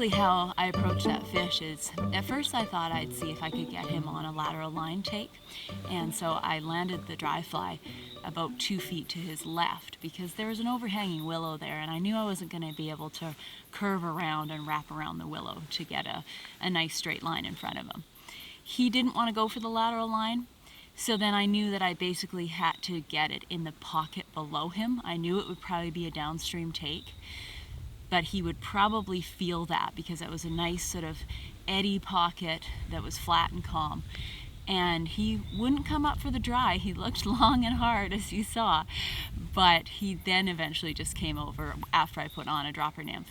basically how I approached that fish is, at first I thought I'd see if I could get him on a lateral line take, and so I landed the dry fly about 2 feet to his left because there was an overhanging willow there, and I knew I wasn't going to be able to curve around and wrap around the willow to get a nice straight line in front of him. He didn't want to go for the lateral line, so then I knew that I basically had to get it in the pocket below him. I knew it would probably be a downstream take, but he would probably feel that because it was a nice sort of eddy pocket that was flat and calm. And he wouldn't come up for the dry. He looked long and hard, as you saw, but he then eventually just came over after I put on a dropper nymph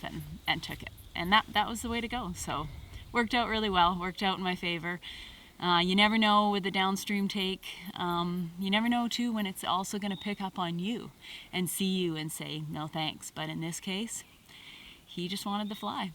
and took it. And that was the way to go. So worked out really well, worked out in my favor. You never know with the downstream take. You never know too when it's also going to pick up on you and see you and say no thanks. But in this case, he just wanted the fly.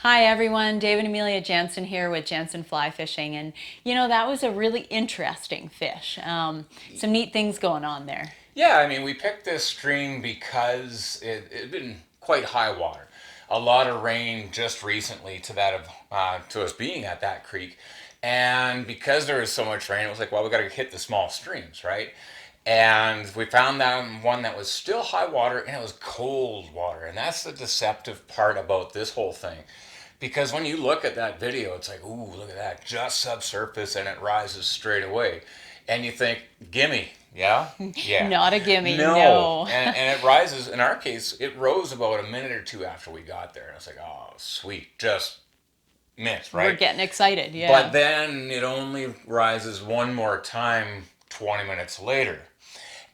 Hi everyone, David and Amelia Jensen here with Jensen Fly Fishing, and you know, that was a really interesting fish. Some neat things going on there. Yeah, I mean, we picked this stream because it had been quite high water. A lot of rain just recently to us being at that creek, and because there was so much rain, it was like, well, we got to hit the small streams, right? And we found that one that was still high water and it was cold water, and that's the deceptive part about this whole thing. Because when you look at that video, it's like, ooh, look at that, just subsurface, and it rises straight away. And you think, gimme, yeah? Yeah. Not a gimme, No. no. And it rises, in our case, it rose about a minute or two after we got there. And it's like, oh, sweet, just missed, right? We're getting excited, yeah. But then it only rises one more time 20 minutes later.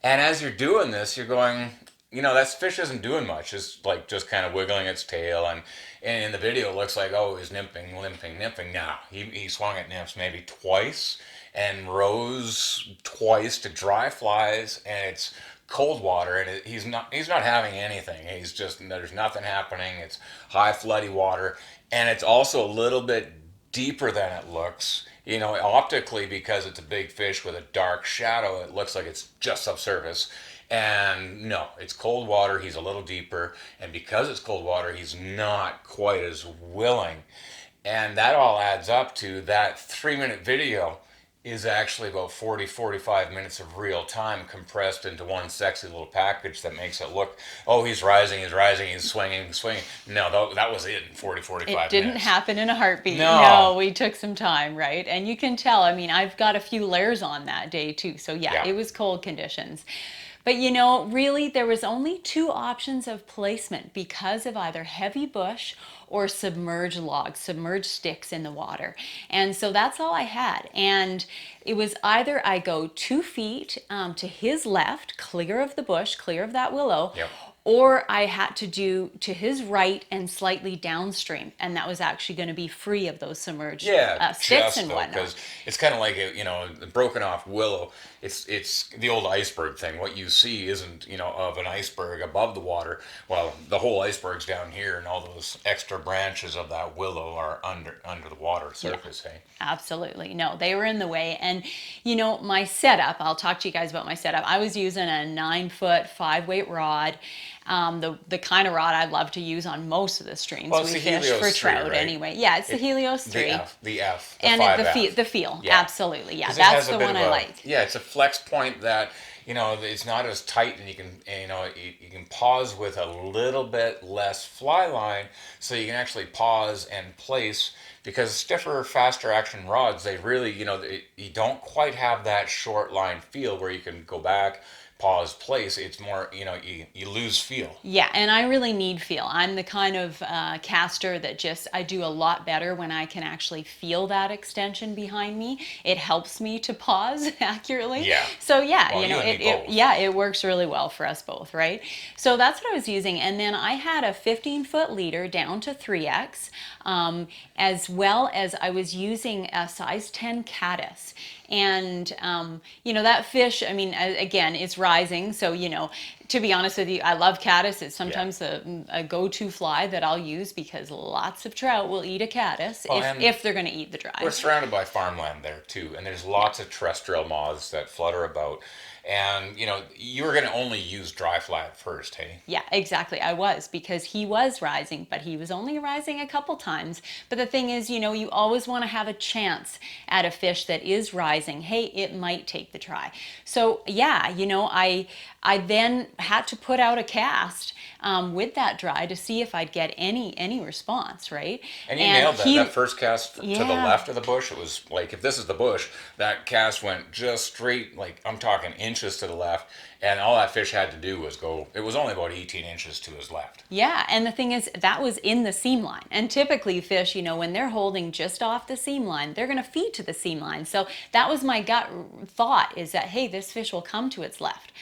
And as you're doing this, you're going, you know, that fish isn't doing much. It's like just kind of wiggling its tail. And in the video, it looks like, oh, he's nymphing. No, he swung at nymphs maybe twice and rose twice to dry flies. And it's cold water, and he's not having anything. He's just, there's nothing happening. It's high floody water, and it's also a little bit deeper than it looks. You know, optically, because it's a big fish with a dark shadow, it looks like it's just subsurface. And no, it's cold water. He's a little deeper. And because it's cold water, he's not quite as willing. And that all adds up to that 3-minute video is actually about 45 minutes of real time compressed into one sexy little package that makes it look, oh, he's rising, he's swinging. No, that was it in 45 minutes. It didn't happen in a heartbeat. No, we took some time, right? And you can tell, I mean, I've got a few layers on that day too. So yeah, it was cold conditions. But you know, really, there was only 2 options of placement because of either heavy bush or submerged logs, submerged sticks in the water. And so that's all I had. And it was either I go 2 feet to his left, clear of the bush, clear of that willow, or I had to do to his right and slightly downstream, and that was actually going to be free of those submerged sticks just and though, whatnot. because it's kind of like the broken off willow. It's the old iceberg thing. What you see isn't of an iceberg above the water. Well, the whole iceberg's down here, and all those extra branches of that willow are under the water surface. Hey, Absolutely. No, they were in the way. And, my setup, I'll talk to you guys about my setup. I was using a 9-foot 5-weight rod. The kind of rod I love to use on most of the streams well, it's we the fish Helios for 3, trout right? anyway. Yeah, it's the Helios 3. The F, and 5F. the feel. Yeah. Absolutely. Yeah, 'Cause it that's has a the bit one of I a- like. Yeah, it's a flex point that it's not as tight, and you can pause with a little bit less fly line, so you can actually pause and place. Because stiffer, faster action rods, they really you don't quite have that short line feel where you can go back, pause, place. It's more you lose feel. Yeah, and I really need feel. I'm the kind of caster that I do a lot better when I can actually feel that extension behind me. It helps me to pause accurately. Yeah. So yeah, Well, you and me both. it works really well for us both, right? So that's what I was using, and then I had a 15-foot leader down to 3X, as well as I was using a size 10 caddis. And that fish, I mean, again, it's rising, so to be honest with you, I love caddis. It's sometimes a go-to fly that I'll use because lots of trout will eat a caddis if they're going to eat the dry. We're surrounded by farmland there too, and there's lots of terrestrial moths that flutter about. And you were going to only use dry fly at first, hey? Yeah, exactly. I was, because he was rising, but he was only rising a couple times. But the thing is, you always want to have a chance at a fish that is rising. Hey, it might take the try. So yeah, I then had to put out a cast with that dry to see if I'd get any response, right? And you nailed that. That first cast to the left of the bush, it was like, if this is the bush, that cast went just straight, like I'm talking inches to the left, and all that fish had to do was go, it was only about 18 inches to his left. Yeah, and the thing is, that was in the seam line. And typically fish, when they're holding just off the seam line, they're going to feed to the seam line. So that was my gut thought, is that, hey, this fish will come to its left.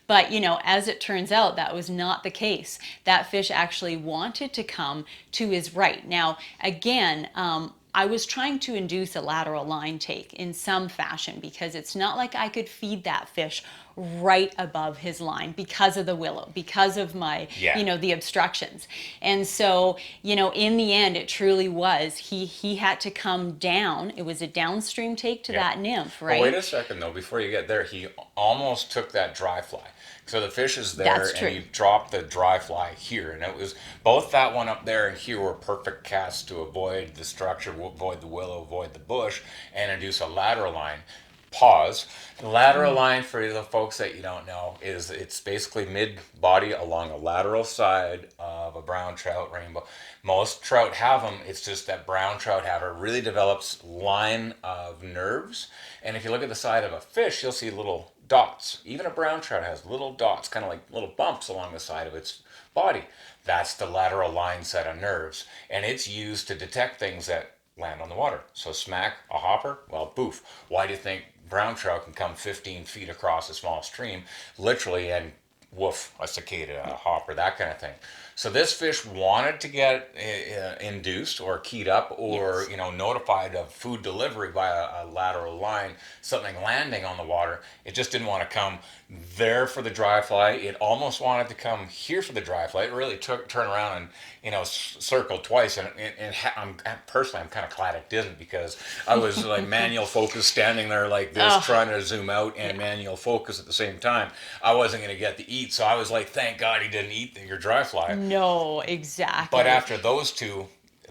But, as it turns out, that was not the case. That fish actually wanted to come to his right. Now, again, I was trying to induce a lateral line take in some fashion, because it's not like I could feed that fish right above his line because of the willow, because of my, the obstructions. And so, in the end, it truly was, he had to come down. It was a downstream take to that nymph, right? But wait a second though, before you get there, he almost took that dry fly. So the fish is there, and you drop the dry fly here, and it was both that one up there and here were perfect casts to avoid the structure, avoid the willow, avoid the bush, and induce a lateral line. Pause. The lateral line, for the folks that you don't know, is it's basically mid-body along a lateral side of a brown trout rainbow. Most trout have them. It's just that brown trout have a really develops line of nerves. And if you look at the side of a fish, you'll see little dots. Even a brown trout has little dots, kind of like little bumps along the side of its body. That's the lateral line set of nerves. And it's used to detect things that land on the water. So smack a hopper, well, boof. Why do you think brown trout can come 15 feet across a small stream, literally, and woof, a cicada, a hopper, that kind of thing? So this fish wanted to get induced or keyed up or notified of food delivery by a lateral line, something landing on the water. It just didn't want to come there for the dry fly. It almost wanted to come here for the dry fly. It really turn around and circle twice. And I'm personally, I'm kind of glad it didn't, because I was like manual focus, standing there like this, trying to zoom out and manual focus at the same time. I wasn't going to get to eat, so I was like, thank God he didn't eat your dry fly. No, exactly. But after those two,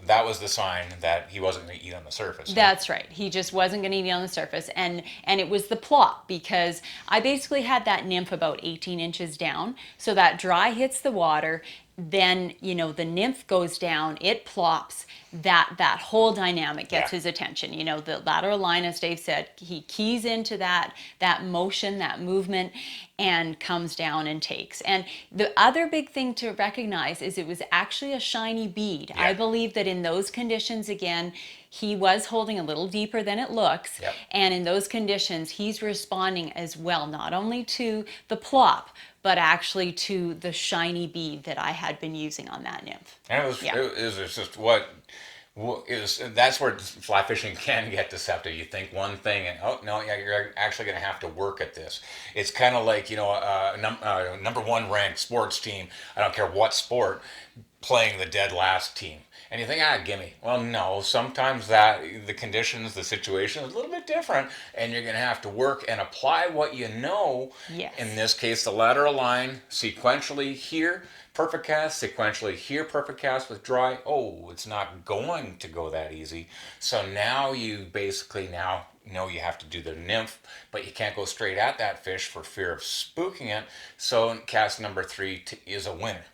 that was the sign that he wasn't going to eat on the surface. That's right. He just wasn't going to eat on the surface. And it was the plop, because I basically had that nymph about 18 inches down. So that dry hits the water. Then, the nymph goes down, it plops, that whole dynamic gets his attention. The lateral line, as Dave said, he keys into that motion, that movement, and comes down and takes. And the other big thing to recognize is it was actually a shiny bead. I believe that in those conditions, again, he was holding a little deeper than it looks. And in those conditions, he's responding as well, not only to the plop, but actually to the shiny bead that I had been using on that nymph. And it was just that's where fly fishing can get deceptive. You think one thing, and oh no, yeah, you're actually going to have to work at this. It's kind of like, number one ranked sports team. I don't care what sport, playing the dead last team. And you think, gimme. Well, no, sometimes the conditions, the situation is a little bit different, and you're going to have to work and apply what you know. Yes. In this case, the lateral line, sequentially here, perfect cast, sequentially here, perfect cast with dry. Oh, it's not going to go that easy. So now you basically now know you have to do the nymph, but you can't go straight at that fish for fear of spooking it. So cast number 3 is a winner.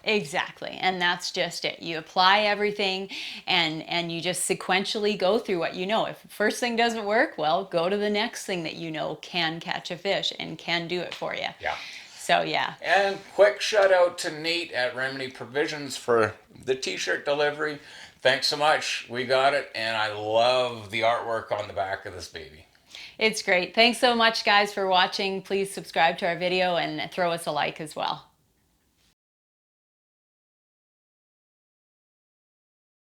Exactly, and that's just it. You apply everything, and you just sequentially go through what you know. If the first thing doesn't work, well, go to the next thing that you know can catch a fish and can do it for you. Yeah. So yeah. And quick shout out to Nate at Remedy Provisions for the t-shirt delivery. Thanks so much. We got it, and I love the artwork on the back of this baby. It's great. Thanks so much, guys, for watching. Please subscribe to our video and throw us a like as well.